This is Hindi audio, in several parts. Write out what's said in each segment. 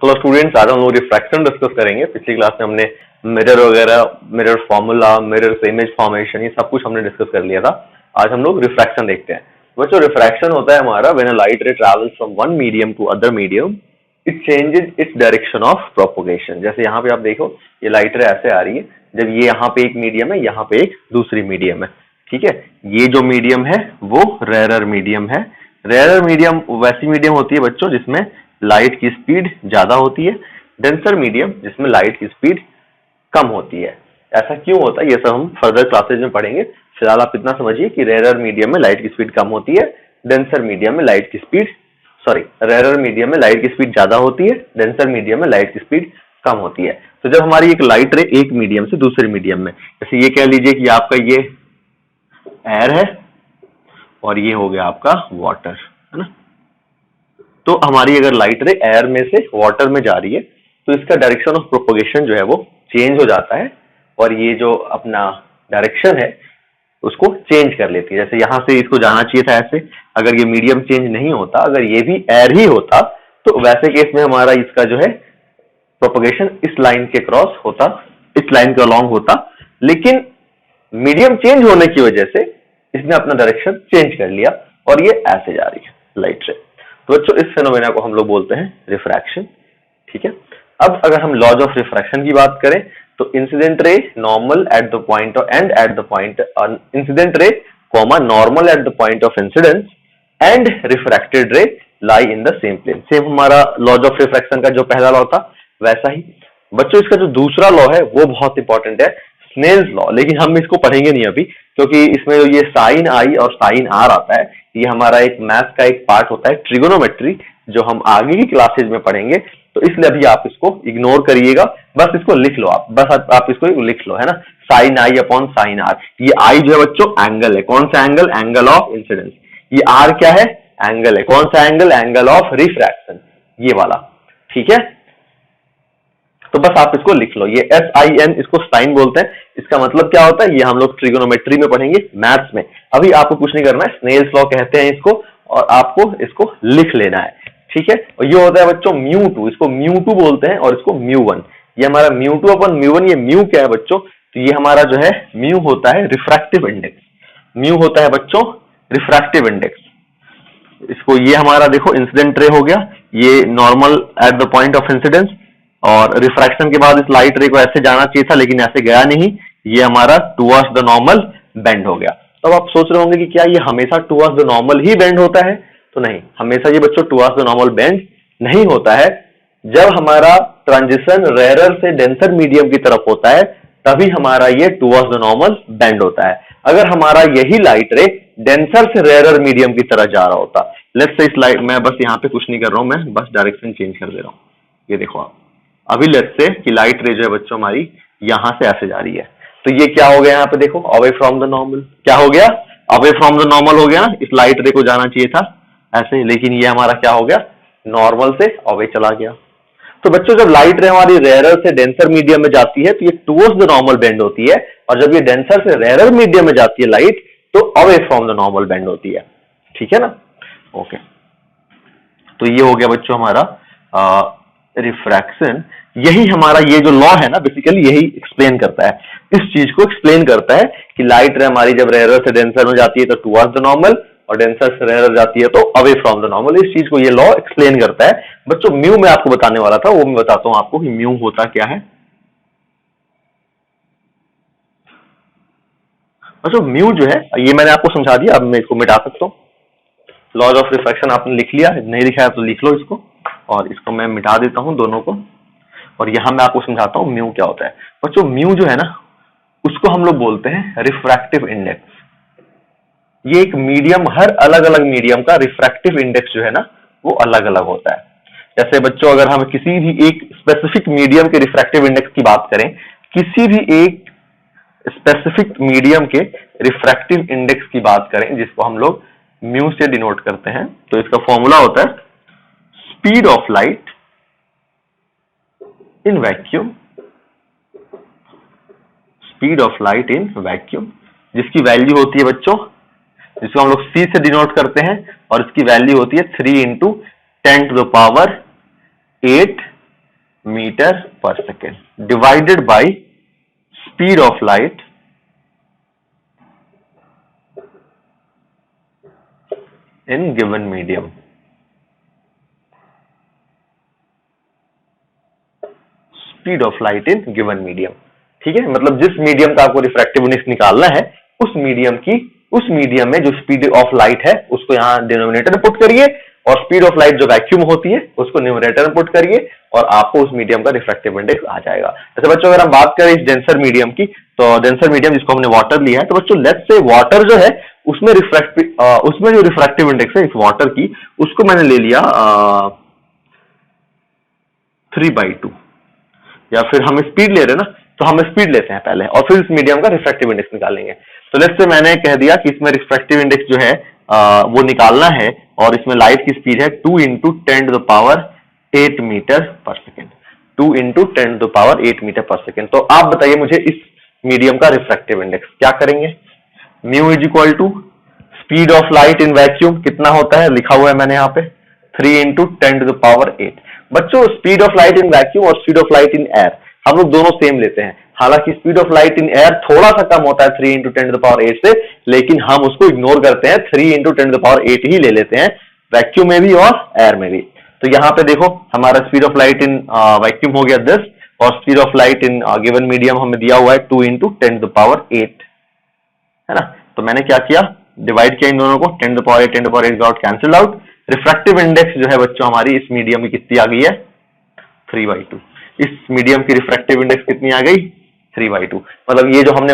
तो स्टूडेंट्स आज हम लोग रिफ्रैक्शन डिस्कस करेंगे। पिछली क्लास में हमने मिरर वगैरह, मिरर फॉर्मूला, मिरर से इमेज फॉर्मेशन, ये सब कुछ हमने डिस्कस कर लिया था। आज हम लोग रिफ्रैक्शन देखते हैं। बच्चों रिफ्रैक्शन होता है हमारा when a light ray travels from one medium to other medium, it changes its direction of propagation. जैसे यहाँ पे आप देखो, ये लाइट रे ऐसे आ रही है, जब ये यहाँ पे एक मीडियम है, यहाँ पे एक दूसरी मीडियम है, ठीक है। ये जो मीडियम है वो रेयरर मीडियम है। रेयरर मीडियम वैसी मीडियम होती है बच्चों जिसमें लाइट की स्पीड ज्यादा होती है, डेंसर मीडियम जिसमें लाइट की स्पीड कम होती है। ऐसा क्यों होता है ये सब हम फर्दर क्लासेज में पढ़ेंगे। फिलहाल आप इतना समझिए कि रेयरर मीडियम में लाइट की स्पीड कम होती है, डेंसर मीडियम में लाइट की स्पीड रेयरर मीडियम में लाइट की स्पीड ज्यादा होती है, डेंसर मीडियम में लाइट की स्पीड कम होती है। तो जब हमारी एक लाइट रे एक मीडियम से दूसरे मीडियम में, जैसे ये कह लीजिए कि आपका ये एयर है और ये हो गया आपका वाटर, है ना। तो हमारी अगर लाइट रे एयर में से वाटर में जा रही है तो इसका डायरेक्शन ऑफ प्रोपोगेशन जो है वो चेंज हो जाता है, और ये जो अपना डायरेक्शन है उसको चेंज कर लेती है। जैसे यहां से इसको जाना चाहिए था ऐसे, अगर ये मीडियम चेंज नहीं होता, अगर ये भी एयर ही होता, तो वैसे केस में हमारा इसका जो है प्रोपोगेशन इस लाइन के क्रॉस होता, इस लाइन के अलॉन्ग होता। लेकिन मीडियम चेंज होने की वजह से इसने अपना डायरेक्शन चेंज कर लिया और ये ऐसे जा रही है लाइट रे। तो बच्चों इस फेनोमेना को हम लोग बोलते हैं रिफ्रैक्शन, ठीक है। अब अगर हम लॉज ऑफ रिफ्रैक्शन की बात करें तो incident ray normal at the point of and at the point incident ray comma normal at the point of incidence and refracted ray lie in the same plane. Same हमारा लॉज ऑफ रिफ्रैक्शन का जो पहला लॉ था वैसा ही। बच्चों इसका जो दूसरा लॉ है वो बहुत इंपॉर्टेंट है, स्नेल्स लॉ, लेकिन हम इसको पढ़ेंगे नहीं अभी, क्योंकि इसमें ये साइन आई और साइन आर आता है, ये हमारा एक मैथ का एक पार्ट होता है, ट्रिगोनोमेट्री, जो हम आगे की क्लासेज में पढ़ेंगे। तो इसलिए अभी आप इसको इग्नोर करिएगा, बस इसको लिख लो आप, बस आप इसको लिख लो, है ना, sine i upon sine r. ये आई जो है बच्चों एंगल है, कौन सा एंगल? Angle of incidence. ये आर क्या है? एंगल है, कौन सा एंगल? एंगल ऑफ रिफ्रैक्शन, ये वाला, ठीक है। तो बस आप इसको लिख लो, ये SIN, इसको साइन बोलते हैं। इसका मतलब क्या होता है ये हम लोग ट्रिगोनोमेट्री में पढ़ेंगे, मैथ्स में। अभी आपको कुछ नहीं करना है, स्नेल्स लॉ कहते हैं इसको, और आपको इसको लिख लेना है, ठीक है। और ये होता है बच्चों μ2, इसको μ2 बोलते हैं, और इसको μ1। ये हमारा μ2 अपन μ1, ये म्यू क्या है बच्चों? तो ये हमारा जो है म्यू होता है रिफ्रैक्टिव इंडेक्स, म्यू होता है बच्चों रिफ्रैक्टिव इंडेक्स। इसको ये हमारा देखो इंसिडेंट रे हो गया, ये normal at the point of incidence, और रिफ्रैक्शन के बाद इस लाइट रे को ऐसे जाना चाहिए था लेकिन ऐसे गया नहीं, ये हमारा टुवर्ड्स द नॉर्मल बेंड हो गया। तो आप सोच रहे होंगे कि क्या ये हमेशा towards the normal he bend होता है? तो नहीं, हमेशा ये बच्चों टुवर्ड्स द नॉर्मल बेंड नहीं होता है। जब हमारा ट्रांजिशन रेयरर से डेंसर मीडियम की तरफ होता है तभी हमारा ये टुवर्ड्स द नॉर्मल बेंड होता है। अगर हमारा यही लाइट रे डेंसर से रेयरर मीडियम की तरफ जा रहा होता, लेट्स से इस लाइट, मैं बस यहाँ पे कुछ नहीं कर रहा हूं, मैं बस डायरेक्शन चेंज कर दे रहा हूं। ये देखो आप, अभी लेट्स से कि लाइट रे जो है बच्चों हमारी यहां से ऐसे जा रही है, तो ये क्या हो गया यहाँ पे देखो, अवे फ्रॉम द नॉर्मल। क्या हो गया? अवे फ्रॉम द नॉर्मल हो गया ना। इस लाइट रे को जाना चाहिए था ऐसे, लेकिन ये हमारा क्या हो गया? नॉर्मल से अवे चला गया। तो बच्चों जब लाइट रे हमारी रेयरर से डेंसर मीडियम में जाती है तो ये टुवर्ड्स द नॉर्मल बेंड होती है, और जब ये डेंसर से रेयरर मीडियम में जाती है लाइट तो away from the normal bend होती है, ठीक है ना। ओके, तो ये हो गया बच्चों हमारा रिफ्रैक्शन। यही हमारा ये जो लॉ है ना, बेसिकली यही एक्सप्लेन करता है, इस चीज को एक्सप्लेन करता है कि लाइट रे हमारी जब रेयरर से डेंसर में जाती है तो टुवर्ड्स द नॉर्मल, और डेंसर से रेयरर जाती है तो अवे फ्रॉम द नॉर्मल। इस चीज को ये लॉ एक्सप्लेन करता है बच्चों। म्यू मैं आपको बताने वाला था, वो मैं बताता हूं आपको कि म्यू होता क्या है। बच्चों म्यू जो है ये मैंने आपको समझा दिया, अब मैं इसको मिटा सकता हूँ। लॉज ऑफ रिफ्रैक्शन आपने लिख लिया, नहीं लिखा है तो लिख लो इसको, और इसको मैं मिटा देता हूं दोनों को, और यहां मैं आपको समझाता हूं म्यू क्या होता है। बच्चों म्यू जो है ना, उसको हम लोग बोलते हैं रिफ्रैक्टिव इंडेक्स। ये एक मीडियम, हर अलग अलग मीडियम का रिफ्रैक्टिव इंडेक्स जो है ना वो अलग अलग होता है। जैसे बच्चों अगर हम किसी भी एक स्पेसिफिक मीडियम के रिफ्रैक्टिव इंडेक्स की बात करें, किसी भी एक स्पेसिफिक मीडियम के रिफ्रैक्टिव इंडेक्स की बात करें, जिसको हम लोग म्यू से डिनोट करते हैं, तो इसका फॉर्मूला होता है speed of light in vacuum, speed of light in vacuum, जिसकी वैल्यू होती है बच्चों, जिसको हम लोग C से डिनोट करते हैं, और इसकी वैल्यू होती है 3 × 10⁸ 8 मीटर पर second divided by speed of light in given medium. Speed of light in given medium, ठीक है, मतलब जिस मीडियम का आपको रिफ्रैक्टिव इंडेक्स निकालना है उस मीडियम में जो स्पीड ऑफ लाइट है उसको यहां डिनोमिनेटर में पुट करिए और स्पीड ऑफ लाइट जो वैक्यूम होती है उसको न्यूमरेटर में पुट करिए और आपको उस मीडियम का रिफ्रैक्टिव इंडेक्स आ जाएगा। जैसे बच्चों अगर हम बात करें इस डेंसर मीडियम की, तो डेंसर मीडियम जिसको हमने वाटर लिया है, तो बच्चों लेट्स से वाटर जो है उसमें जो रिफ्रैक्टिव इंडेक्स है इस वाटर की, उसको मैंने ले लिया 3/2, या फिर हम स्पीड ले रहे हैं ना, तो हम स्पीड लेते हैं पहले और फिर इस मीडियम का रिफ्रैक्टिव इंडेक्स निकालेंगे। तो लेट्स से मैंने कह दिया कि इसमें रिफ्रैक्टिव इंडेक्स जो है वो निकालना है और इसमें लाइट की स्पीड है 2 × 10⁸ मीटर पर सेकेंड, 2 × 10⁸ मीटर पर सेकेंड। तो आप बताइए मुझे इस मीडियम का रिफ्रैक्टिव इंडेक्स क्या करेंगे। Mu is equal to speed of light in vacuum कितना होता है, लिखा हुआ है मैंने यहाँ पे 3 × 10⁸। बच्चों speed of light in vacuum और speed of light in air हम लोग दोनों सेम लेते हैं, हालांकि speed of light in air थोड़ा सा कम होता है 3 × 10⁸ से, लेकिन हम उसको इग्नोर करते हैं, 3 × 10⁸ ही ले लेते हैं वैक्यूम में भी और एयर में भी। तो यहाँ पे देखो हमारा speed of light in vacuum हो गया 10 और speed of light in given medium हमें दिया हुआ है 2 × 10⁸, है ना। तो मैंने क्या किया, डिवाइड किया इन दोनों को, 10⁸ out cancel out. Refractive index जो है बच्चों हमारी इस मीडियम की कितनी आ गई है 3/2। इस मीडियम की रिफ्रैक्टिव इंडेक्स कितनी आ गई 3/2, मतलब ये जो हमने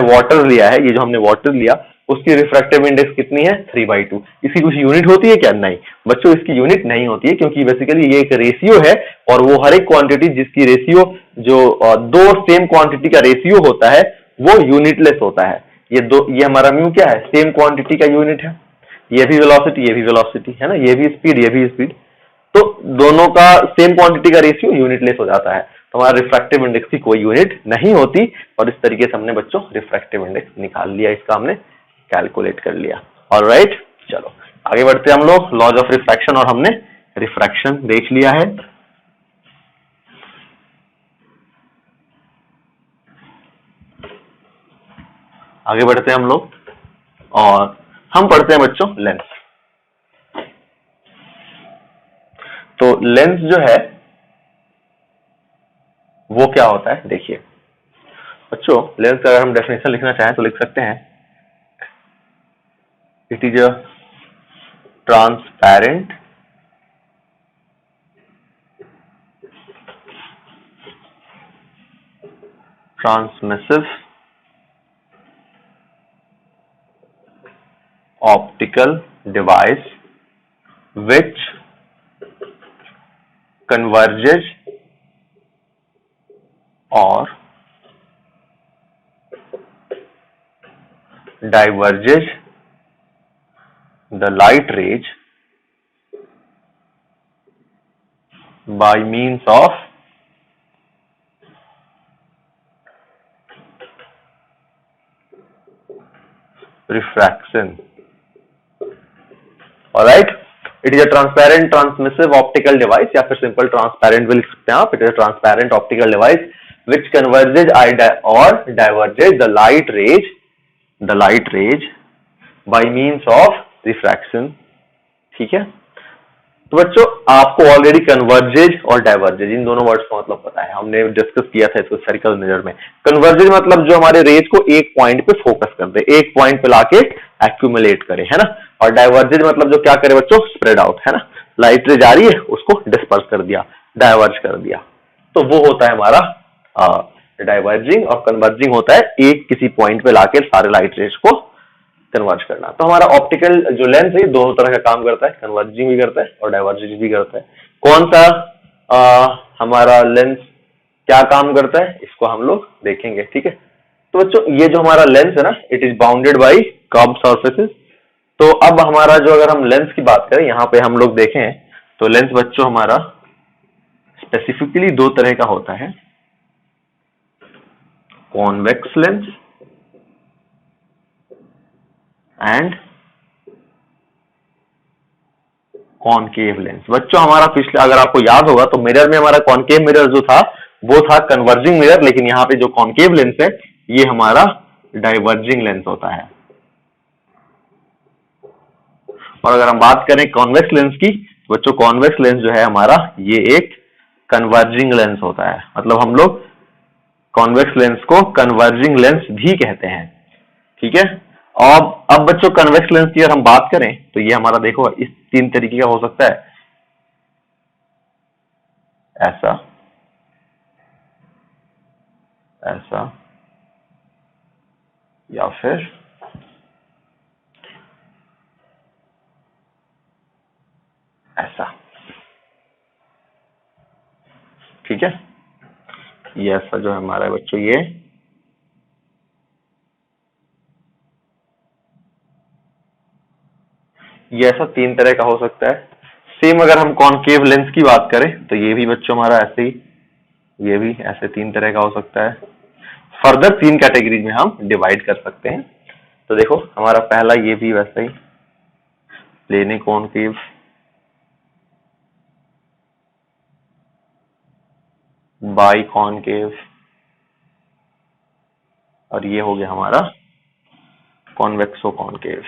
वाटर लिया उसकी रिफ्रैक्टिव इंडेक्स कितनी है 3/2। इसकी कुछ यूनिट होती है क्या, नहीं बच्चों इसकी यूनिट नहीं होती है, क्योंकि बेसिकली ये एक रेशियो है और वो हर एक क्वांटिटी जिसकी रेशियो जो दो सेम क्वांटिटी का रेशियो होता है वो यूनिटलेस होता है। ये हमारा म्यू क्या है, सेम क्वांटिटी का यूनिट है, ये भी वेलोसिटी है ना, ये भी स्पीड, तो दोनों का सेम क्वांटिटी का रेशियो यूनिटलेस हो जाता है, तो हमारा रिफ्रैक्टिव इंडेक्स की कोई यूनिट नहीं होती। और इस तरीके से हमने बच्चों रिफ्रैक्टिव इंडेक्स निकाल लिया, इसका हमने कैलकुलेट कर लिया। ऑलराइट, चलो आगे बढ़ते हैं हम लोग, लॉज ऑफ रिफ्रैक्शन, और हमने रिफ्रैक्शन देख लिया है। आगे बढ़ते हैं हम लोग और हम पढ़ते हैं बच्चों लेंस। तो लेंस जो है वो क्या होता है, देखिए बच्चों लेंस का अगर हम डेफिनेशन लिखना चाहें तो लिख सकते हैं, it is a transparent transmissive optical device which converges or diverges the light rays by means of refraction. Alright, it is a transparent transmissive optical device, या फिर सिंपल ट्रांसपेरेंट भी लिख सकते हैं आप। It is a transparent optical device which converges or diverges the light rays by means of refraction, ठीक है। तो बच्चों आपको ऑलरेडी कन्वर्जेज और डाइवर्जेज इन दोनों वर्ड्स का मतलब पता है, हमने डिस्कस किया था इसको स्फेरिकल मेजर में। कन्वर्जेज मतलब जो हमारे रेज को एक पॉइंट पे फोकस कर दे, एक पॉइंट पे लाके एक्यूमुलेट करे, है ना। और डाइवर्जेज मतलब जो क्या करे बच्चों, स्प्रेड आउट, है ना, लाइट रे जा रही है उसको डिस्पर्स कर दिया, डाइवर्ज कर दिया, तो वो होता है हमारा डाइवर्जिंग। और कन्वर्जिंग होता है एक किसी पॉइंट पे लाके सारे लाइट रेज को कन्वर्ज करना। तो हमारा ऑप्टिकल जो लेंस है दोनों तरह का काम करता है, कन्वर्जिंग भी करता है और डाइवर्जिंग भी करता है। कौन सा हमारा लेंस क्या काम करता है इसको हम लोग देखेंगे, ठीक है। तो बच्चों ये जो हमारा लेंस है ना, it is bounded by curved surfaces. तो अब हमारा जो अगर हम लेंस की बात करें, यहाँ पे हम लोग देखें तो लेंस बच्चों हमारा स्पेसिफिकली दो तरह का होता है, convex lens and concave lens. बच्चों हमारा पिछले अगर आपको याद होगा तो मिरर में हमारा कॉनकेव मिरर जो था वो था कन्वर्जिंग मिरर, लेकिन यहाँ पे जो कॉन्केव लेंस है ये हमारा डाइवर्जिंग लेंस होता है। और अगर हम बात करें कॉन्वेक्स लेंस की, तो बच्चों कॉन्वेक्स लेंस जो है हमारा ये एक कन्वर्जिंग लेंस होता है। मतलब हम लोग कॉन्वेक्स लेंस को कन्वर्जिंग लेंस भी कहते हैं, ठीक है। और अब बच्चों कन्वेक्स लेंस की अगर हम बात करें तो ये हमारा देखो इस 3 तरीके का हो सकता है, ऐसा, ऐसा, या फिर ऐसा, ठीक है। ये ऐसा जो है हमारा बच्चों ये ऐसा 3 तरह का हो सकता है। सेम अगर हम कॉनकेव लेंस की बात करें तो ये भी बच्चों हमारा ऐसे ही, ये भी ऐसे 3 तरह का हो सकता है। फर्दर 3 कैटेगरीज में हम डिवाइड कर सकते हैं। तो देखो हमारा पहला ये भी वैसा ही प्लेन कॉनकेव, बाई कॉनकेव, और ये हो गया हमारा कॉन्वेक्सो कॉनकेव।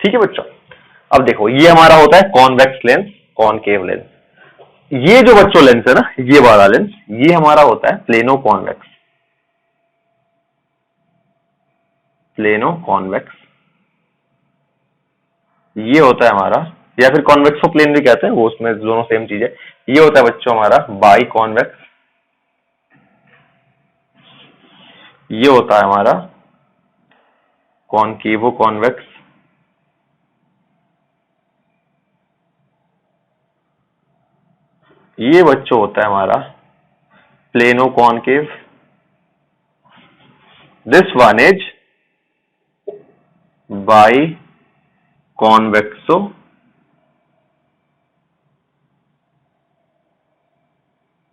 ठीक है बच्चों, अब देखो ये हमारा होता है कॉन्वेक्स लेंस, कॉनकेव लेंस। ये जो बच्चों लेंस है ना, ये वाला लेंस, ये हमारा होता है प्लेनो कॉन्वेक्स, प्लेनो कॉन्वेक्स। ये होता है हमारा, या फिर कॉन्वेक्सो प्लेन भी कहते हैं, वो उसमें दोनों सेम चीज है। ये होता है बच्चों हमारा बाई कॉन्वेक्स, ये होता है हमारा कॉनकेवो कॉन्वेक्स, ये बच्चों होता है हमारा plano concave. This one is by कॉन्वेक्सो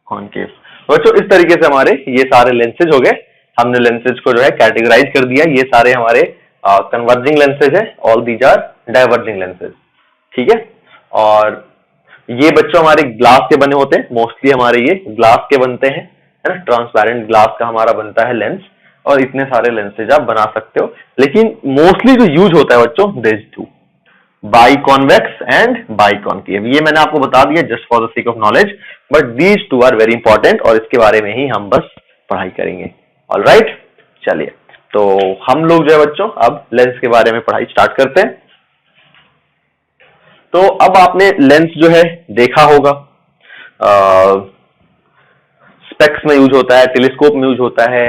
concave. बच्चों इस तरीके से हमारे ये सारे लेंसेज हो गए। हमने लेंसेज को जो है कैटेगराइज कर दिया। ये सारे हमारे कन्वर्जिंग लेंसेज है, all these are diverging lenses, ठीक है। और ये बच्चों हमारे ग्लास के बने होते हैं, मोस्टली हमारे ये ग्लास के बनते हैं, है ना, ट्रांसपेरेंट ग्लास का हमारा बनता है लेंस। और इतने सारे लेंसेज आप बना सकते हो, लेकिन मोस्टली जो यूज होता है बच्चों this two, bi convex and bi concave. ये मैंने आपको बता दिया just for the sake of knowledge, but these two are very important और इसके बारे में ही हम बस पढ़ाई करेंगे। ऑलराइट, चलिए तो हम लोग जो है बच्चों अब लेंस के बारे में पढ़ाई स्टार्ट करते हैं। तो अब आपने लेंस जो है देखा होगा, स्पेक्स में यूज होता है, टेलीस्कोप में यूज होता है,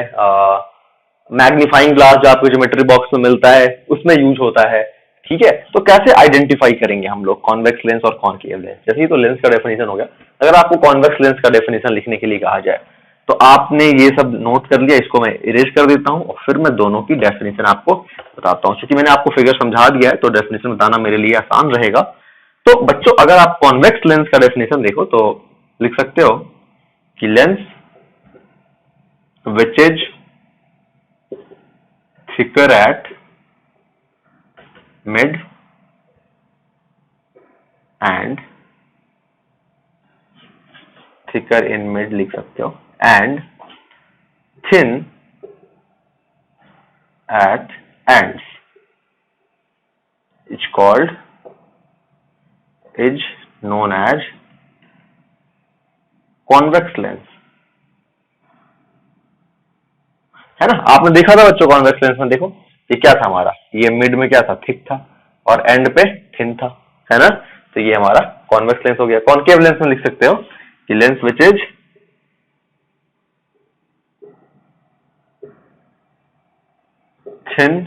मैग्नीफाइंग ग्लास जो आपको ज्योमेट्री बॉक्स में मिलता है उसमें यूज होता है, ठीक है। तो कैसे आइडेंटिफाई करेंगे हम लोग कॉन्वेक्स लेंस और कॉनकेव लेंस? जैसे ही तो लेंस का डेफिनेशन हो गया, अगर आपको कॉन्वेक्स लेंस का डेफिनेशन लिखने के लिए कहा जाए तो आपने ये सब नोट कर लिया, इसको मैं इरेज कर देता हूं और फिर मैं दोनों की डेफिनेशन आपको बताता हूं। क्योंकि मैंने आपको फिगर समझा दिया है तो डेफिनेशन बताना मेरे लिए आसान रहेगा। तो बच्चों अगर आप कॉन्वेक्स लेंस का डेफिनेशन देखो तो लिख सकते हो कि lens which is thicker at mid and thicker in mid लिख सकते हो, and thin at ends is called, is known as convex lens, है ना। आपने देखा था बच्चों कॉन्वेक्स लेंस में, देखो ये क्या था हमारा, ये मिड में क्या था, थिक था, और एंड पे थिन था, है ना। तो ये हमारा कॉन्वेक्स लेंस हो गया। कॉनकेव लेंस में लिख सकते हो कि lens which is thin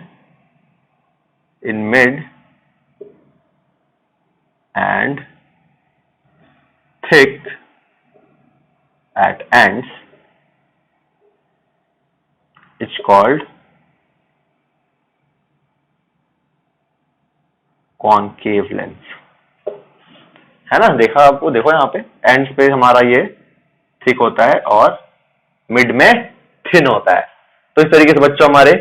in mid and thick at ends is called concave lens, है ना। देखा आपको, देखो यहाँ पे एंड्स पे हमारा ये थिक होता है और मिड में थिन होता है। तो इस तरीके से बच्चों हमारे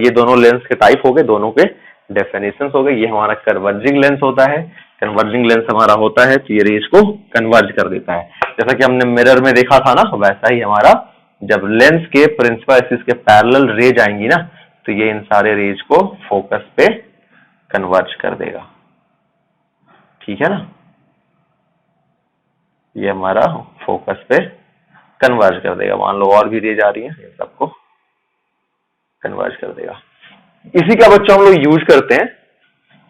ये दोनों लेंस के टाइप हो गए, दोनों के डेफिनेशन हो गई। ये हमारा कन्वर्जिंग लेंस होता है, कन्वर्जिंग लेंस हमारा होता है तो ये रेज को कन्वर्ज कर देता है। जैसा कि हमने मिरर में देखा था ना, वैसा ही हमारा जब लेंस के प्रिंसिपल एक्सिस के पैरेलल रेज आएंगी ना, तो ये इन सारे रेज को फोकस पे कन्वर्ज कर देगा। ठीक है ना, ये हमारा फोकस पे कन्वर्ज कर देगा। मान लो और भी रेज आ रही है, इन सबको कन्वर्ज कर देगा। इसी का बच्चों हम लोग यूज करते हैं,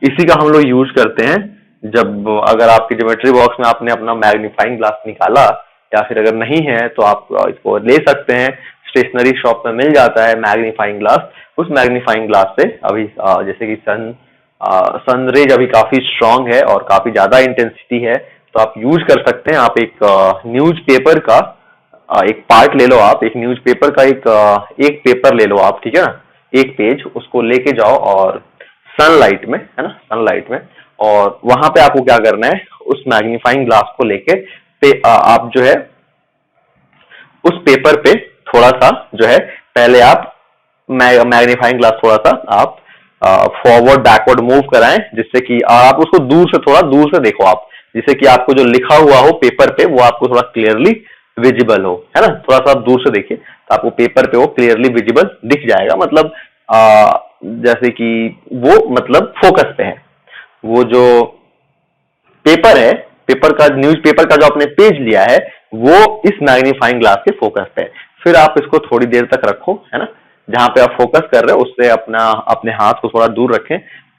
इसी का हम लोग यूज करते हैं जब अगर आपकी ज्योमेट्री बॉक्स में आपने अपना मैग्नीफाइंग ग्लास निकाला, या फिर अगर नहीं है तो आप इसको ले सकते हैं, स्टेशनरी शॉप में मिल जाता है मैग्नीफाइंग ग्लास। उस मैग्नीफाइंग ग्लास से अभी जैसे कि सन रेज अभी काफी स्ट्रांग है और काफी ज्यादा इंटेंसिटी है, तो आप यूज कर सकते हैं। आप एक न्यूज पेपर का एक पार्ट ले लो, आप एक न्यूज पेपर का एक पेपर ले लो आप, ठीक है ना, एक पेज, उसको लेके जाओ और सनलाइट में, है ना, सनलाइट में, और वहां पे आपको क्या करना है, उस मैग्नीफाइंग ग्लास को लेके आप जो है उस पेपर पे थोड़ा सा जो है पहले आप मैग्नीफाइंग ग्लास थोड़ा सा आप फॉरवर्ड बैकवर्ड मूव कराएं, जिससे कि आप उसको दूर से, थोड़ा दूर से देखो आप, जिससे कि आपको जो लिखा हुआ हो पेपर पे वो आपको थोड़ा क्लियरली विजिबल हो, है ना। थोड़ा सा आप दूर से देखिए तो आपको पेपर पे वो क्लियरली विजिबल दिख जाएगा। मतलब जैसे कि वो मतलब फोकस पे है, वो जो पेपर है, पेपर का, न्यूज पेपर का जो आपने पेज लिया है, वो इस मैग्नीफाइंग ग्लास के फोकस पे है। फिर आप इसको थोड़ी देर तक रखो, है ना, जहां पे आप फोकस कर रहे हो उससे अपने हाथ को थोड़ा दूर रखें।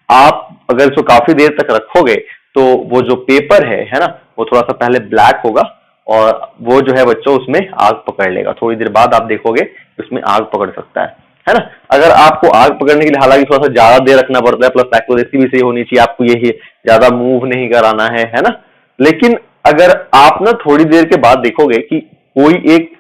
आप अगर इसको काफी देर तक रखोगे तो वो जो पेपर है ना, वो थोड़ा सा पहले ब्लैक होगा और वो जो है बच्चों उसमें आग पकड़ लेगा। थोड़ी देर बाद आप देखोगे उसमें आग पकड़ सकता है ना। अगर आपको आग पकड़ने के लिए हालांकि थोड़ा सा ज्यादा देर रखना पड़ता है, प्लस एक्यूरेसी भी सही होनी चाहिए, आपको ये ज्यादा मूव नहीं कराना है ना। लेकिन अगर आप ना थोड़ी देर के बाद देखोगे कि कोई एक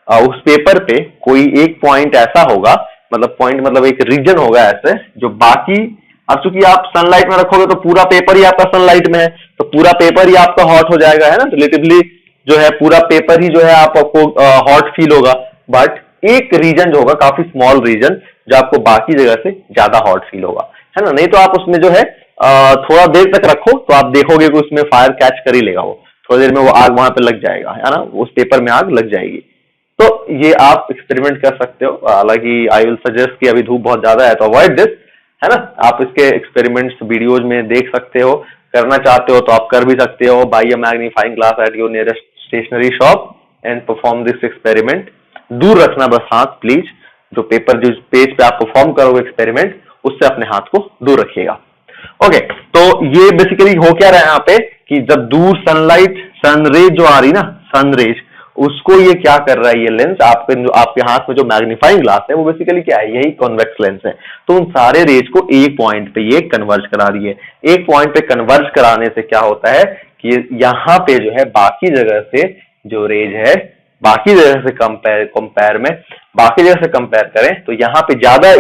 उस पेपर पे कोई एक पॉइंट ऐसा होगा, मतलब पॉइंट मतलब एक रीजन होगा ऐसे जो बाकी, अब चूंकि आप सनलाइट में रखोगे तो पूरा पेपर ही आपका सनलाइट में है, तो पूरा पेपर ही आपका हॉट हो जाएगा, है ना, रिलेटिवली जो है पूरा पेपर ही जो है आपको हॉट फील होगा। बट एक रीजन जो होगा, काफी स्मॉल रीजन, जो आपको बाकी जगह से ज्यादा हॉट फील होगा, है ना। नहीं तो आप उसमें जो है थोड़ा देर तक रखो तो आप देखोगे कि उसमें फायर कैच कर ही लेगा, वो थोड़ी देर में वो आग वहां पे लग जाएगा, है ना, उस पेपर में आग लग जाएगी। तो ये आप एक्सपेरिमेंट कर सकते हो। हालांकि आई विल सजेस्ट कि अभी धूप बहुत ज्यादा है तो अवॉइड दिस, है ना। आप इसके एक्सपेरिमेंट्स वीडियोज में देख सकते हो, करना चाहते हो तो आप कर भी सकते हो। Buy a magnifying glass at your nearest stationery shop and perform this experiment. दूर रखना बस हाथ, प्लीज, जो पेपर जिस पेज पे आप परफॉर्म करोगे एक्सपेरिमेंट, उससे अपने हाथ को दूर रखिएगा। ओके, तो ये बेसिकली हो क्या रहा है यहाँ पे कि जब दूर सनलाइट, सन रेज जो आ रही ना, सन रेज, उसको ये क्या कर रहा है, ये लेंस आपके हाथ में जो मैग्नीफाइंग ग्लास है वो बेसिकली क्या है, यही कॉन्वेक्स लेंस है। तो उन सारे रेज को एक पॉइंट पे ये कन्वर्ज करा रही है। एक पॉइंट पे कन्वर्ज कराने से क्या होता है कि यहाँ पे जो है बाकी जगह से जो रेज है, बाकी जगह से कंपेयर में, बाकी जगह से कंपेयर करें तो यहाँ पे ज्यादा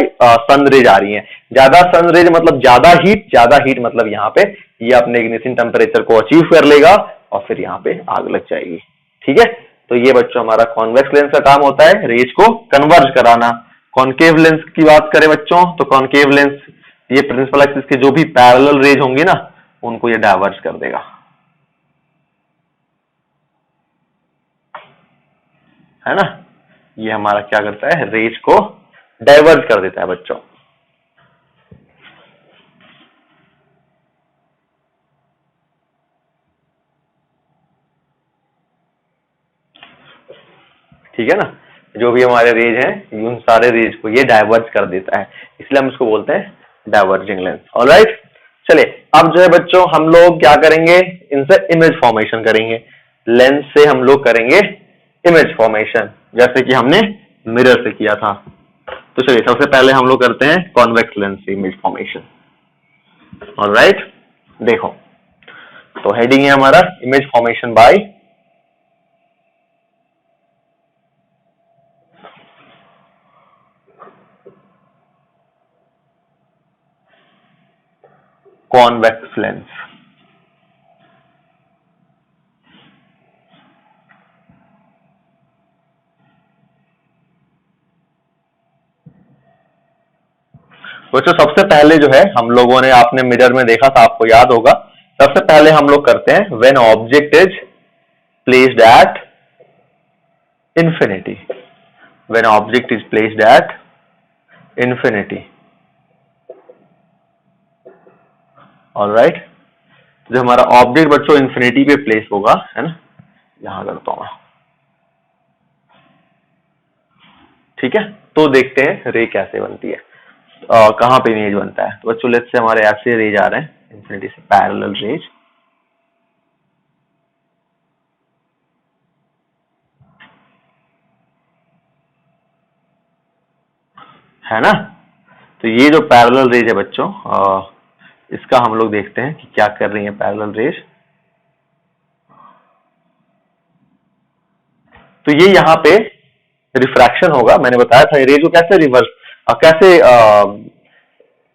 सन रेज आ रही है। ज्यादा सन रेज मतलब ज्यादा हीट, ज्यादा हीट मतलब यहाँ पे ये अपने इग्निशन टेम्परेचर को अचीव कर लेगा और फिर यहाँ पे आग लग जाएगी। ठीक है, तो ये बच्चों हमारा कॉन्वेक्स लेंस का काम होता है, रेज को कन्वर्ज कराना। कॉन्केव लेंस की बात करें बच्चों तो कॉन्केव लेंस ये प्रिंसिपल एक्सिस के जो भी पैरेलल रेज होंगी ना, उनको ये डाइवर्ज कर देगा, है ना। ये हमारा क्या करता है, रेज को डाइवर्ज कर देता है बच्चों। ठीक है ना, जो भी हमारे रेज हैं उन सारे रेज को ये डाइवर्ज कर देता है, इसलिए हम इसको बोलते हैं डाइवर्जिंग लेंस। ऑलराइट, चलिए अब जो है बच्चों हम लोग क्या करेंगे, इनसे इमेज फॉर्मेशन करेंगे। लेंस से हम लोग करेंगे इमेज फॉर्मेशन, जैसे कि हमने मिरर से किया था। तो चलिए सबसे पहले हम लोग करते हैं कॉन्वेक्स लेंस से इमेज फॉर्मेशन। ऑलराइट, देखो, तो हेडिंग है हमारा image formation by convex lens. बच्चों सबसे पहले जो है हम लोगों ने, आपने मिरर में देखा था, आपको याद होगा, सबसे पहले हम लोग करते हैं when object is placed at infinity. When object is placed at infinity. All right. जो हमारा ऑब्जेक्ट बच्चों इंफिनिटी पे प्लेस होगा, है ना, यहां करता हूं मैं, ठीक है। तो देखते हैं रे कैसे बनती है, कहां पे इमेज बनता है। तो बच्चों लेट्स से हमारे ऐसे रेज आ रहे हैं इंफिनिटी से, पैरेलल रेज, है ना। तो ये जो पैरेलल रेज है बच्चों, इसका हम लोग देखते हैं कि क्या कर रही है पैरेलल रेज। तो ये यहाँ पे रिफ्रैक्शन होगा, मैंने बताया था रेज को कैसे रिवर्स, कैसे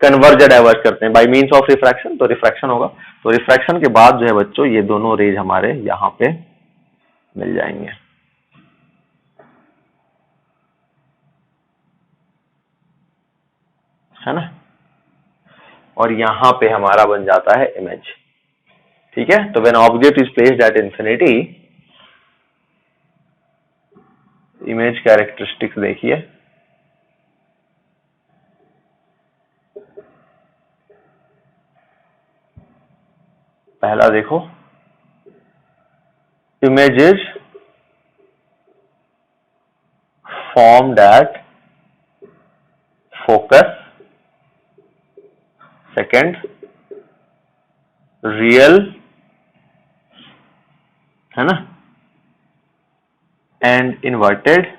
कन्वर्ज डाइवर्ज करते हैं, बाय मींस ऑफ रिफ्रैक्शन। तो रिफ्रैक्शन होगा, तो रिफ्रैक्शन के बाद जो है बच्चों ये दोनों रेज हमारे यहाँ पे मिल जाएंगे, है ना, और यहां पे हमारा बन जाता है इमेज, ठीक है। तो when object is placed at infinity, image characteristics देखिए, पहला देखो, image is formed at focus, second real, है ना, एंड इन्वर्टेड,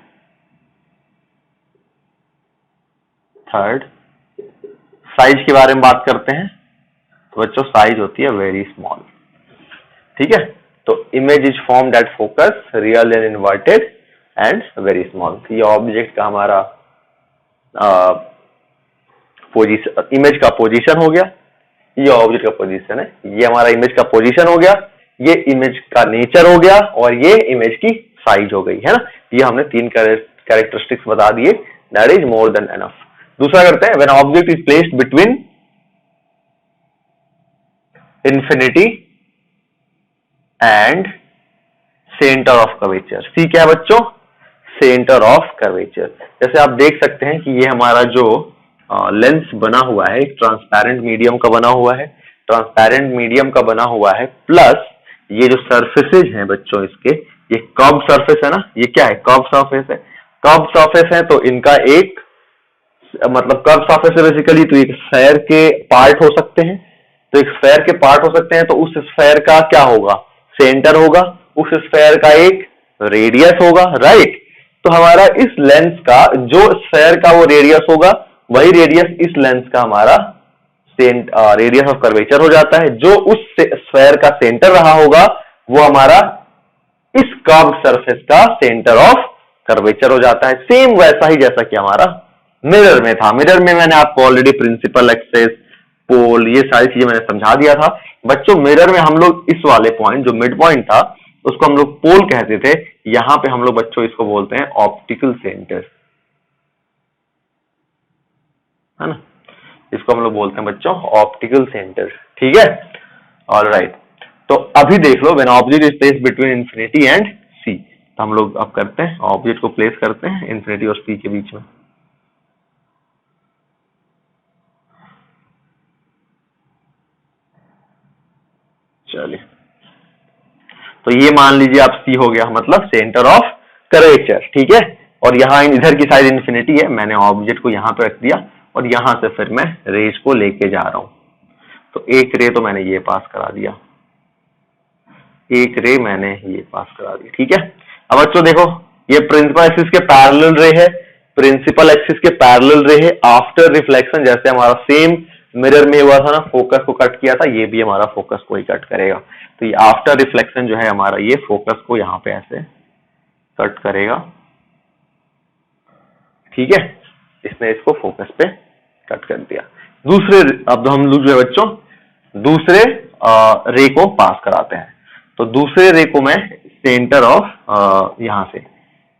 थर्ड साइज के बारे में बात करते हैं। तो बच्चों साइज होती है वेरी स्मॉल, ठीक है। तो image is formed at focus, real and inverted and very small. ये ऑब्जेक्ट का हमारा पोजीशन, इमेज का पोजीशन हो गया, ये ऑब्जेक्ट का पोजीशन है, ये हमारा इमेज का पोजीशन हो गया, ये इमेज का नेचर हो गया, और ये इमेज की साइज हो गई, है ना। ये हमने तीन कैरेक्टरिस्टिक्स बता दिए, that is more than enough. दूसरा करते हैं, when object is placed between infinity and centre of curvature. C क्या है बच्चों, सेंटर ऑफ कर्वेचर। जैसे आप देख सकते हैं कि ये हमारा जो लेंस बना हुआ है, एक ट्रांसपेरेंट मीडियम का बना हुआ है, ट्रांसपेरेंट मीडियम का बना हुआ है, प्लस ये जो सरफेसेज हैं बच्चों इसके, ये कर्व सरफेस है ना, ये क्या है, कर्व सरफेस है। कर्व सरफेस है तो इनका एक मतलब कर्व सरफेस है बेसिकली, तो एक स्फेयर के पार्ट हो सकते हैं, तो एक स्फेयर के पार्ट हो सकते हैं, तो उस स्फेयर का क्या होगा, सेंटर होगा, उस स्फेयर का एक रेडियस होगा, राइट। तो हमारा इस लेंस का जो स्फेयर का वो रेडियस होगा, वही रेडियस इस लेंस का हमारा रेडियस ऑफ कर्वेचर हो जाता है। जो उस स्फेयर का सेंटर रहा होगा वो हमारा इस कर्व सरफेस का सेंटर ऑफ कर्वेचर हो जाता है। सेम वैसा ही जैसा कि हमारा मिरर में था। मिरर में मैंने आपको ऑलरेडी प्रिंसिपल एक्सेस, पोल, ये सारी चीजें मैंने समझा दिया था बच्चों। मिरर में हम लोग इस वाले पॉइंट, जो मिड पॉइंट था, उसको हम लोग पोल कहते थे। यहां पे हम लोग बच्चों इसको बोलते हैं ऑप्टिकल सेंटर, है ना, इसको हम लोग बोलते हैं बच्चों ऑप्टिकल सेंटर, ठीक है। ऑलराइट, तो अभी देख लो, when object is placed between infinity and C, तो हम लोग अब करते हैं, ऑब्जेक्ट को प्लेस करते हैं इंफिनिटी और सी के बीच में। चलिए, तो ये मान लीजिए आप सी हो गया, मतलब सेंटर ऑफ कर्वेचर, ठीक है। और यहाँ इधर की साइड इंफिनिटी है, मैंने ऑब्जेक्ट को यहाँ पे रख दिया और यहां से फिर मैं रेज को लेके जा रहा हूं। तो एक रे तो मैंने ये पास करा दिया, एक रे मैंने ये पास करा दी, ठीक है। अब बच्चों देखो, ये प्रिंसिपल एक्सिस के पैरेलल रे है, प्रिंसिपल एक्सिस के पैरेलल रे है। आफ्टर रिफ्लेक्शन, जैसे हमारा सेम मिरर में हुआ था ना, फोकस को कट किया था, ये भी हमारा फोकस को ही कट करेगा। तो ये आफ्टर रिफ्लेक्शन जो है हमारा, ये फोकस को यहाँ पे ऐसे कट करेगा, ठीक है। इसने इसको फोकस पे कट कर दिया। दूसरे, अब हम लोग जो है बच्चों दूसरे रे को पास कराते हैं। तो दूसरे रे को मैं सेंटर ऑफ यहां से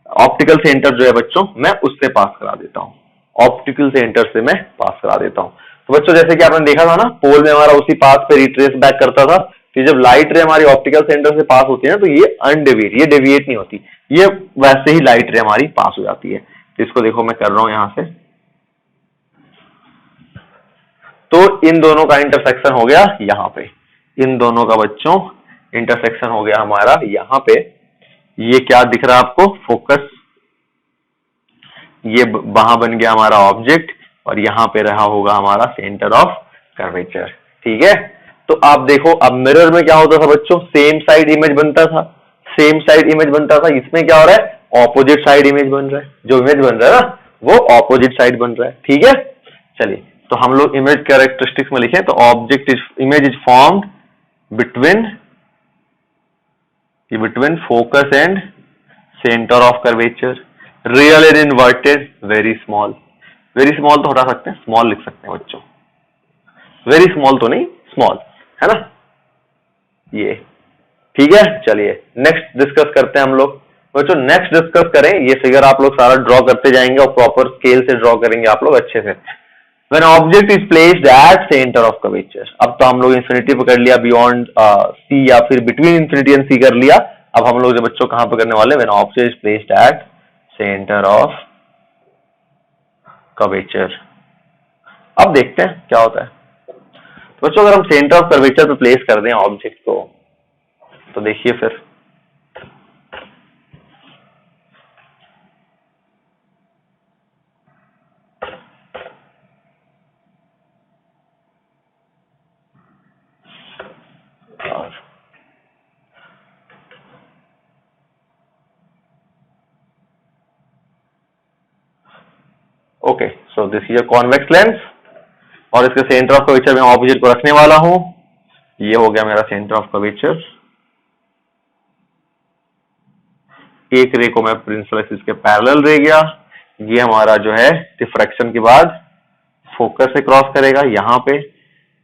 ऑप्टिकल सेंटर जो है बच्चों, मैं उससे पास करा देता हूं। ऑप्टिकल सेंटर से मैं पास करा देता हूं। तो बच्चों जैसे कि आपने देखा था ना, पोल में हमारा उसी पाथ पे रिट्रेस बैक करता था कि जब लाइट रे हमारी ऑप्टिकल सेंटर से पास होती है ना, तो ये अनडेविएट, ये डेविएट नहीं होती, ये वैसे ही लाइट रे हमारी पास हो जाती है। तो इसको देखो मैं कर रहा हूं यहां से, तो इन दोनों का इंटरसेक्शन हो गया यहां पे, इन दोनों का बच्चों इंटरसेक्शन हो गया हमारा यहां पे। ये क्या दिख रहा है आपको, फोकस, ये वहां बन गया हमारा ऑब्जेक्ट, और यहां पे रहा होगा हमारा सेंटर ऑफ कर्वेचर। ठीक है, तो आप देखो अब मिरर में क्या होता था बच्चों, सेम साइड इमेज बनता था, सेम साइड इमेज बनता था। इसमें क्या हो रहा है, ऑपोजिट साइड इमेज बन रहा है, जो इमेज बन रहा है ना वो ऑपोजिट साइड बन रहा है। ठीक है, चलिए तो हम लोग इमेज कैरेक्टरिस्टिक्स में लिखें, तो object is, image is formed between focus and centre of curvature, real and inverted, very small. Very small तो हटा सकते हैं, स्मॉल लिख सकते हैं बच्चों, वेरी स्मॉल तो नहीं, स्मॉल, है ना ये। ठीक है, चलिए नेक्स्ट डिस्कस करते हैं हम लोग बच्चों। नेक्स्ट डिस्कस करें, ये फिगर आप लोग सारा ड्रॉ करते जाएंगे और प्रॉपर स्केल से ड्रॉ करेंगे आप लोग अच्छे से। When object is placed at center of curvature, अब तो हम लोग इंफिनिटी पकड़ लिया, बियॉन्ड सी या फिर बिटवीन इंफिनिटी एंड सी कर लिया। अब हम लोग जो बच्चों कहां पे करने वाले, when object is placed at center of curvature। अब देखते हैं क्या होता है। तो बच्चों अगर हम सेंटर ऑफ कर्वेचर पे प्लेस कर दें ऑब्जेक्ट को, तो देखिए फिर okay, so this is a convex lens, और इसके सेंटर ऑफ कर्वेचर में ऑब्जेक्ट को रखने वाला हूं। ये हो गया मेरा सेंटर ऑफ कर्वेचर। एक रे को मैं प्रिंसिपल एक्सिस के पैरेलल ले गया, ये हमारा जो है डिफ्रैक्शन के बाद फोकस से क्रॉस करेगा यहाँ पे।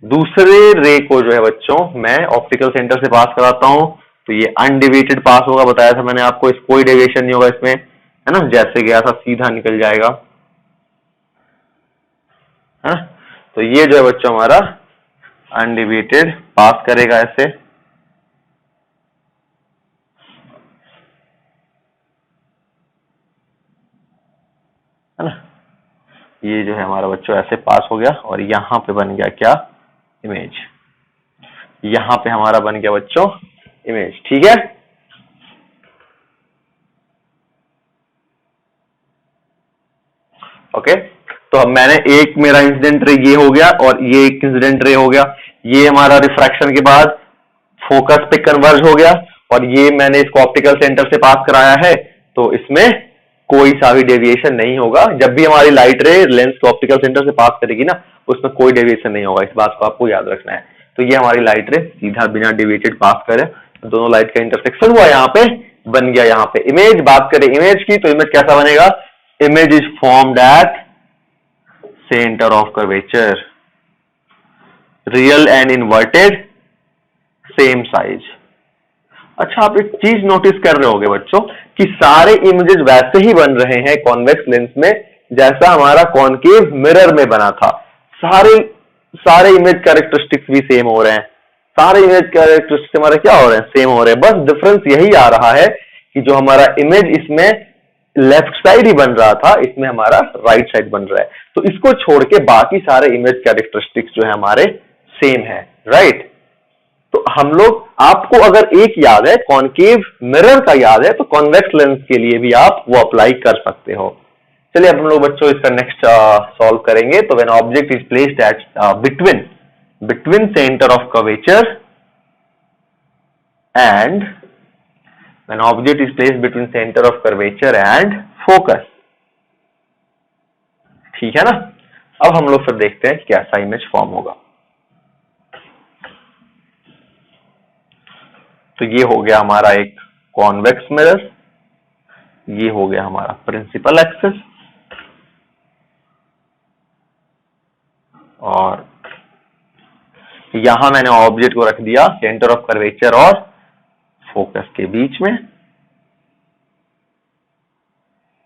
दूसरे रे को जो है बच्चों मैं ऑप्टिकल सेंटर से पास कराता हूं, तो ये अनडेविएटेड पास होगा, बताया था मैंने आपको, इस कोई डेविएशन नहीं होगा इसमें, है ना, जैसे गया था सीधा निकल जाएगा, है ना। तो ये जो है बच्चों हमारा अनडेविएटेड पास करेगा ऐसे, है ना। ये जो है हमारा बच्चों ऐसे पास हो गया, और यहां पे बन गया क्या, इमेज। यहां पे हमारा बन गया बच्चों इमेज। ठीक है, ओके। तो अब मैंने एक, मेरा इंसिडेंट रे ये हो गया और ये एक इंसिडेंट रे हो गया, ये हमारा रिफ्रैक्शन के बाद फोकस पे कन्वर्ज हो गया, और ये मैंने इसको ऑप्टिकल सेंटर से पास कराया है, तो इसमें कोई सा भी डेविएशन नहीं होगा। जब भी हमारी लाइट रे लेंस को ऑप्टिकल सेंटर से पास करेगी ना, उसमें कोई डेविएशन नहीं होगा, इस बात को आपको याद रखना है। तो ये हमारी लाइट रे सीधा बिना डेविएटेड पास करे, दोनों लाइट का इंटरसेक्शन हुआ, यहाँ पे बन गया यहाँ पे इमेज। बात करें इमेज की, तो इमेज कैसा बनेगा, image is formed at centre of curvature, real and inverted, same size. अच्छा, आप एक चीज नोटिस कर रहे होंगे बच्चों कि सारे इमेजेस वैसे ही बन रहे हैं कॉन्वेक्स लेंस में जैसा हमारा कॉनकेव मिरर में बना था। सारे इमेज कैरेक्टरिस्टिक्स भी सेम हो रहे हैं, सारे इमेज कैरेक्टरिस्टिक्स हमारे क्या हो रहे हैं, सेम हो रहे हैं। बस डिफरेंस यही आ रहा है कि जो हमारा इमेज इसमें लेफ्ट साइड ही बन रहा था, इसमें हमारा राइट साइड बन रहा है। तो इसको छोड़ के बाकी सारे इमेज कैरेक्टरिस्टिक्स जो है हमारे सेम है, राइट। तो हम लोग, आपको अगर एक याद है, कॉनकेव मिरर का याद है, तो कॉन्वेक्स लेंस के लिए भी आप वो अप्लाई कर सकते हो। चलिए अब हम लोग बच्चों इसका नेक्स्ट सॉल्व करेंगे। तो when object is placed at between centre of curvature and when object is placed between centre of curvature and focus, ठीक है ना। अब हम लोग फिर देखते हैं कैसा इमेज फॉर्म होगा। तो ये हो गया हमारा एक कॉन्वेक्स मिरर, ये हो गया हमारा प्रिंसिपल एक्सिस, और यहां मैंने ऑब्जेक्ट को रख दिया सेंटर ऑफ कर्वेचर और फोकस के बीच में।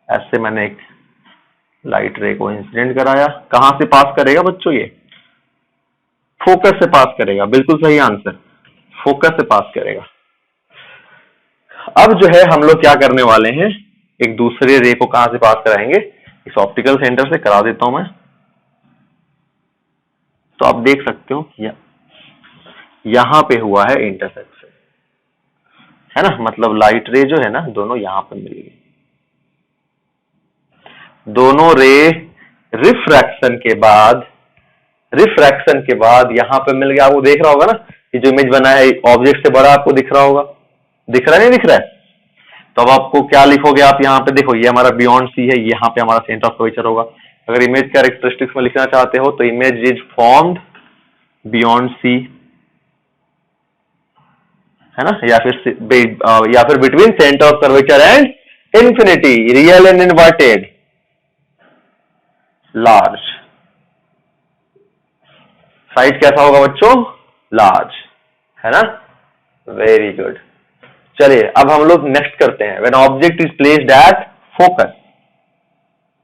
ऐसे मैंने एक लाइट रे को इंसिडेंट कराया, कहां से पास करेगा बच्चों? ये फोकस से पास करेगा, बिल्कुल सही आंसर, फोकस से पास करेगा। अब जो है हम लोग क्या करने वाले हैं, एक दूसरे रे को कहां से पास कराएंगे? इस ऑप्टिकल सेंटर से करा देता हूं मैं। तो आप देख सकते हो यहां पे हुआ है इंटरसेक्शन, है ना, मतलब लाइट रे जो है ना दोनों यहां पर मिल गई, दोनों रे रिफ्रैक्शन के बाद यहां पे मिल गया। आपको देख रहा होगा ना कि जो इमेज बना है ऑब्जेक्ट से बड़ा आपको दिख रहा होगा, दिख रहा है नहीं दिख रहा है? तो अब आपको क्या लिखोगे आप यहाँ पे? देखो ये हमारा बियॉन्ड सी है, यहाँ पे हमारा सेंटर ऑफ कर्वेचर होगा। अगर इमेज कैरेक्टरिस्टिक्स में लिखना चाहते हो तो image is formed beyond C, है ना, या फिर between centre of curvature and infinity, real and inverted, large. Size कैसा होगा बच्चों? लार्ज, है ना, वेरी गुड। चलिए अब हम लोग नेक्स्ट करते हैं। When object is placed at focus,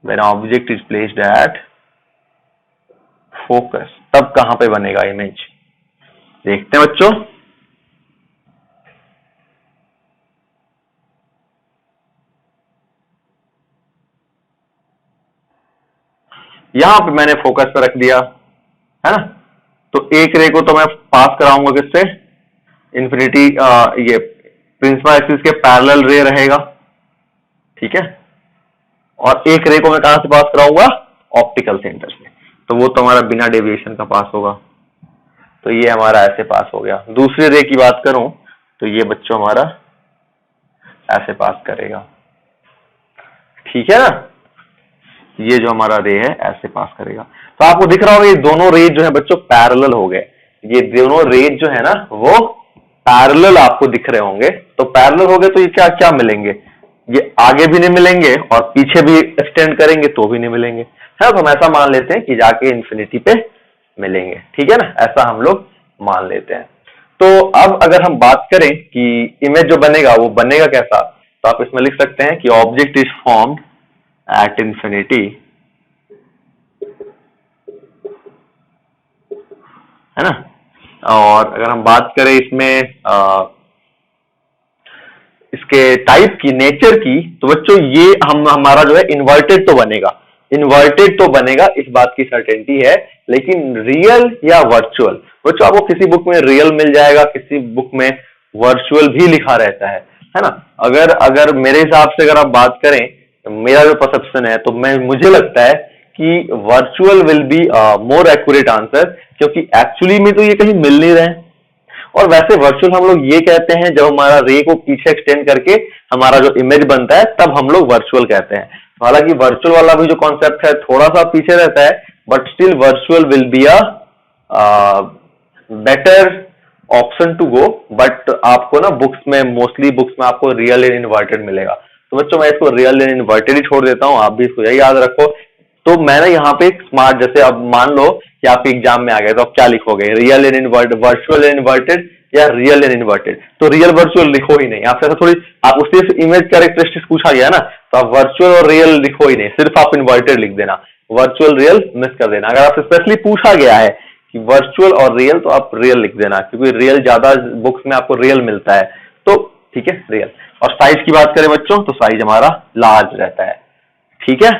when object is placed at focus, तब कहां पे बनेगा इमेज? देखते हैं बच्चों। यहां पे मैंने फोकस पे रख दिया, है ना, तो एक रे को तो मैं पास कराऊंगा किससे? इंफिनिटी, ये प्रिंसिपल एक्सिस के पैरेलल रे रहेगा, ठीक है, और एक रे को मैं कहां से पास कराऊंगा? ऑप्टिकल सेंटर से, तो वो तो हमारा बिना डेविएशन का पास होगा, तो ये हमारा ऐसे पास हो गया। दूसरे रे की बात करूं तो ये बच्चों हमारा ऐसे पास करेगा, ठीक है ना, ये जो हमारा रे है ऐसे पास करेगा। तो आपको दिख रहा होगा ये दोनों रे जो है बच्चों पैरेलल हो गए, ये दोनों रे जो है ना वो पैरेलल आपको दिख रहे होंगे। तो पैरेलल हो गए तो ये क्या क्या मिलेंगे? ये आगे भी नहीं मिलेंगे और पीछे भी एक्सटेंड करेंगे तो भी नहीं मिलेंगे, है। तो हम ऐसा मान लेते हैं कि जाके इंफिनिटी पे मिलेंगे, ठीक है ना, ऐसा हम लोग मान लेते हैं। तो अब अगर हम बात करें कि इमेज जो बनेगा वो बनेगा कैसा, तो आप इसमें लिख सकते हैं कि object is formed at infinity, है ना। और अगर हम बात करें इसमें इसके टाइप की, नेचर की, तो बच्चों ये हमारा जो है इन्वर्टेड तो बनेगा, इन्वर्टेड तो बनेगा, इस बात की सर्टेनिटी है। लेकिन रियल या वर्चुअल, बच्चों आपको किसी बुक में रियल मिल जाएगा, किसी बुक में वर्चुअल भी लिखा रहता है ना। अगर मेरे हिसाब से अगर आप बात करें, मेरा जो परसेप्शन है, तो मुझे लगता है कि virtual will be more accurate answer, क्योंकि एक्चुअली में तो ये कहीं मिल नहीं रहे हैं। और वैसे वर्चुअल हम लोग ये कहते हैं जब हमारा रे को पीछे एक्सटेंड करके हमारा जो इमेज बनता है, तब हम लोग वर्चुअल कहते हैं। हालांकि वर्चुअल वाला भी जो कॉन्सेप्ट है थोड़ा सा पीछे रहता है, but still virtual will be a better option to go. But आपको ना मोस्टली बुक्स में आपको रियल एंड इन्वर्टेड मिलेगा। तो बच्चों मैं इसको रियल एंड इन्वर्टेड ही छोड़ देता हूं, आप भी इसको यही याद रखो। तो मैं ना यहाँ पे स्मार्ट, जैसे अब मान लो कि आप एग्जाम में आ गए, तो आप क्या लिखोगे? Real and inverted, virtual and inverted, या रियल एंड इन्वर्टेड? तो रियल वर्चुअल लिखो ही नहीं, आपसे थोड़ी, आप उससे इमेज कैरेक्टरिस्टिक्स पूछा गया ना, तो आप वर्चुअल और रियल लिखो ही नहीं, सिर्फ आप इन्वर्टेड लिख देना, वर्चुअल रियल मिस कर देना। अगर आपसे स्पेशली पूछा गया है कि वर्चुअल और रियल, तो आप रियल लिख देना, क्योंकि रियल ज्यादा बुक्स में आपको रियल मिलता है, तो ठीक है, रियल। और साइज की बात करें बच्चों, तो साइज हमारा लार्ज रहता है, ठीक है।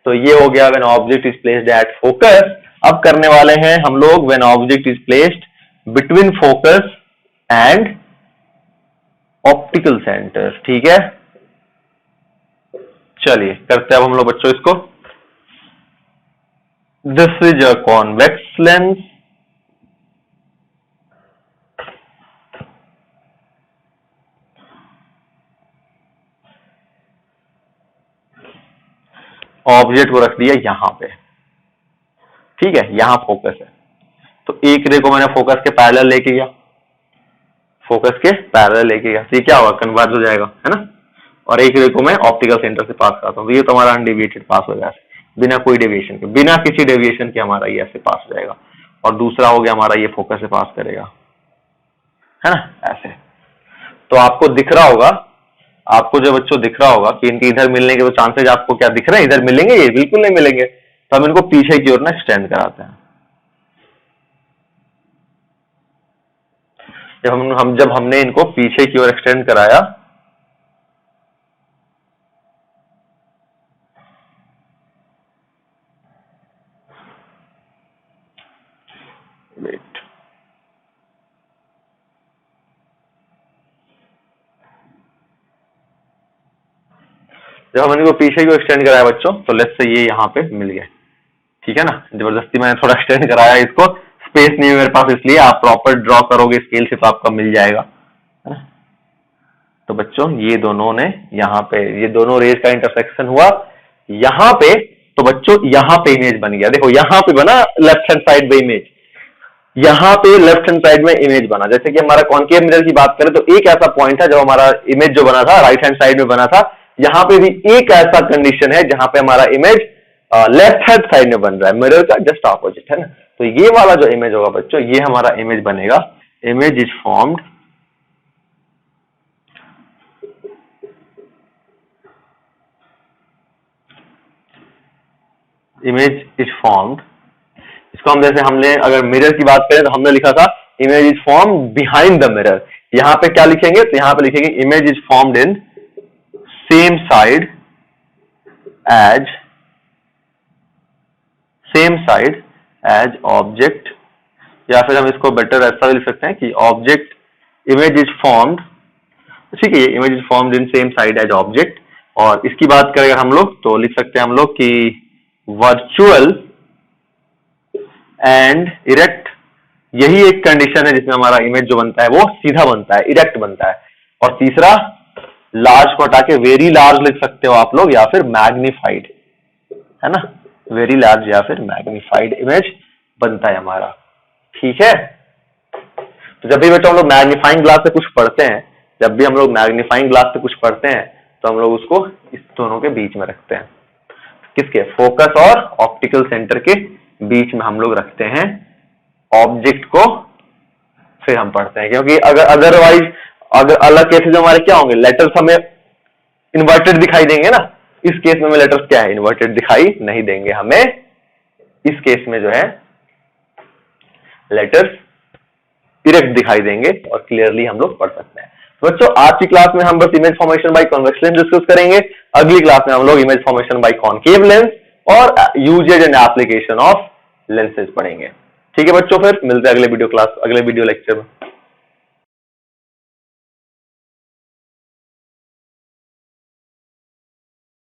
तो ये हो गया when object is placed at focus. अब करने वाले हैं हम लोग when object is placed between focus and optical centre, ठीक है। चलिए करते हैं अब हम लोग बच्चों इसको। This is a convex lens, object को रख दिया यहां पे, ठीक है, यहां फोकस है। तो एक रे को मैंने फोकस के पैरेलल लेके गया, फोकस के पैरेलल लेके गया, तो ये क्या होगा? कन्वर्ज हो जाएगा, है ना। और एक रे को मैं ऑप्टिकल सेंटर से पास कराता हूं, तो ये तो हमारा अनडेविएटेड पास हो जाएगा, बिना कोई डेविएशन के, बिना किसी डेविएशन के हमारा ये ऐसे पास हो जाएगा। और दूसरा हो गया हमारा ये फोकस से पास करेगा, है ना, ऐसे। तो आपको दिख रहा होगा आपको जो बच्चों दिख रहा होगा कि इनके इधर मिलने के चांसेज आपको क्या दिख रहे हैं, इधर मिलेंगे, ये बिल्कुल नहीं मिलेंगे, तो हम इनको पीछे की ओर ना एक्सटेंड कराते हैं। जब हमने इनको पीछे की ओर एक्सटेंड कराया, वेट, जब हम इनको पीछे की ओर एक्सटेंड कराया बच्चों, तो लेट्स से ये यहाँ पे मिल गया, ठीक है ना। जबरदस्ती मैंने थोड़ा एक्सटेंड कराया इसको, स्पेस नहीं है मेरे पास, इसलिए आप प्रॉपर ड्रॉ करोगे स्केल से तो आपका मिल जाएगा, है ना। तो बच्चों ये दोनों ने यहाँ पे, ये दोनों रेज का इंटरसेक्शन हुआ यहाँ पे, तो बच्चों यहाँ पे इमेज बन गया। देखो यहाँ पे बना लेफ्ट हैंड साइड में इमेज, यहाँ पे लेफ्ट हैंड साइड में इमेज बना। जैसे कि हमारा कॉन्केव मिरर की बात करें तो एक ऐसा पॉइंट था जब हमारा इमेज जो बना था राइट हैंड साइड में बना था, यहाँ पे भी एक ऐसा कंडीशन है जहां पे हमारा इमेज लेफ्ट हैंड साइड में बन रहा है, मिरर का जस्ट ऑपोजिट, है ना। तो ये वाला जो इमेज होगा बच्चों, ये हमारा इमेज बनेगा, image is formed, image is formed, इसको हम जैसे हमने अगर मिरर की बात करें तो हमने लिखा था image is formed behind the mirror. यहां पे क्या लिखेंगे, तो यहां पे लिखेंगे image is formed in same side as object, या फिर हम इसको बेटर ऐसा भी लिख सकते हैं कि ऑब्जेक्ट इमेज इज फॉर्म्ड, ठीक है, image is formed in same side as object. और इसकी बात करें अगर हम लोग तो लिख सकते हैं हम लोग कि वर्चुअल एंड इरेक्ट, यही एक कंडीशन है जिसमें हमारा इमेज जो बनता है वो सीधा बनता है, इरेक्ट बनता है। और तीसरा, लार्ज को हटा के वेरी लार्ज लिख सकते हो आप लोग, या फिर मैग्निफाइड, है ना, वेरी लार्ज या फिर मैग्निफाइड इमेज बनता है हमारा, ठीक है। तो जब भी बच्चों हम लोग मैग्नीफाइंग ग्लास से कुछ पढ़ते हैं, जब भी हम लोग मैग्नीफाइंग ग्लास से कुछ पढ़ते हैं तो हम लोग उसको इस दोनों के बीच में रखते हैं, किसके, फोकस और ऑप्टिकल सेंटर के बीच में हम लोग रखते हैं ऑब्जेक्ट को, फिर हम पढ़ते हैं। क्योंकि अगर अदरवाइज अगर अलग केसेस हमारे क्या होंगे, लेटर्स हमें इन्वर्टेड दिखाई देंगे ना, इस केस में हमें लेटर्स क्या है, इन्वर्टेड दिखाई नहीं देंगे, हमें इस केस में जो है लेटर्स इरेक्ट दिखाई देंगे और क्लियरली हम लोग पढ़ सकते हैं। तो बच्चों आज की क्लास में हम बस image formation by convex lens discuss करेंगे। अगली क्लास में हम लोग image formation by concave lens और uses and application of lenses पढ़ेंगे। ठीक है बच्चों, फिर मिलते हैं अगले वीडियो लेक्चर में।